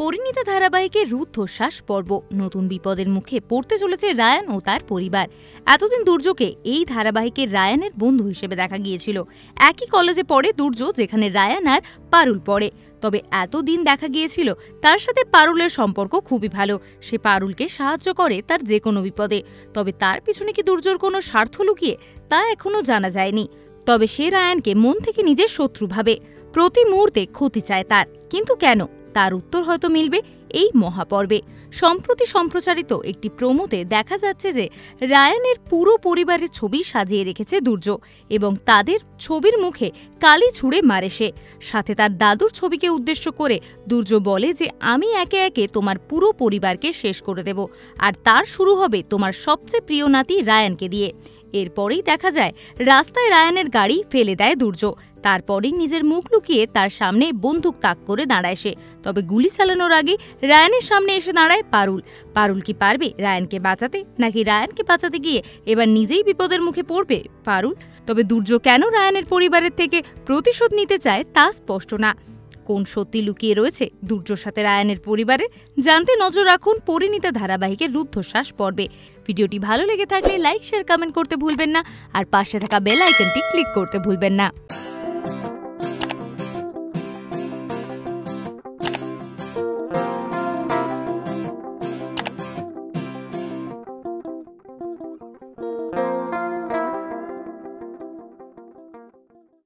পরিণীতা ধারাবাহিকের রুদ্ধশ্বাস পর্ব। নতুন বিপদের মুখে পড়তে চলেছে রায়ান ও তার পরিবার। এতদিন দুর্যোকে এই ধারাবাহিকের রায়ানের বন্ধু হিসেবে দেখা গিয়েছিল। একই কলেজে পড়ে দুর্য, যেখানে রায়ান আর পারুল পড়ে। তবে এতদিন দেখা গিয়েছিল তার সাথে পারুলের সম্পর্ক খুবই ভালো। সে পারুলকে সাহায্য করে তার যে কোনো বিপদে। তবে তার পিছনে কি দুর্যর কোনো স্বার্থ লুকিয়ে, তা এখনো জানা যায়নি। তবে সে রায়ানকে মন থেকে নিজের শত্রু ভাবে, প্রতি মুহূর্তে ক্ষতি চায় তার। কিন্তু কেন, তার উত্তর হয়তো মিলবে এই মহাপর্বে। সম্প্রতি সম্প্রচারিত একটি প্রোমোতে দেখা যাচ্ছে যে রায়ানের পুরো পরিবারের ছবি সাজিয়ে রেখেছে দুর্য এবং তাদের ছবির মুখে কালি ছুঁড়ে মারে সে। সাথে তার দাদুর ছবিকে উদ্দেশ্য করে দুর্য বলে যে আমি একে একে তোমার পুরো পরিবারকে শেষ করে দেব, আর তার শুরু হবে তোমার সবচেয়ে প্রিয় নাতি রায়ানকে দিয়ে। এরপরেই দেখা যায় রাস্তায় রায়ানের গাড়ি ফেলে দেয় দুর্য। তারপরেই নিজের মুখ লুকিয়ে তার সামনে বন্দুক তাক করে দাঁড়ায় সে। তবে গুলি চালানোর আগে রায়ানের সামনে এসে দাঁড়ায় পারুল। পারুল কি পারবে রায়ানকে বাঁচাতে, নাকি রায়ানকে বাঁচাতে গিয়ে এবার নিজেই বিপদের মুখে পড়বে পারুল? তবে দুর্য কেন রায়ানের পরিবারের থেকে প্রতিশোধ নিতে চায় তা স্পষ্ট না। কোন সত্যি লুকিয়ে রয়েছে দুর্যর সাথে রায়ানের পরিবারে, জানতে নজর রাখুন পরিণীতা ধারাবাহিকের রুদ্ধশ্বাস পর্বে। ভিডিওটি ভালো লেগে থাকলে লাইক, শেয়ার, কমেন্ট করতে ভুলবেন না, আর পাশে থাকা বেল আইকনটি ক্লিক করতে ভুলবেন না।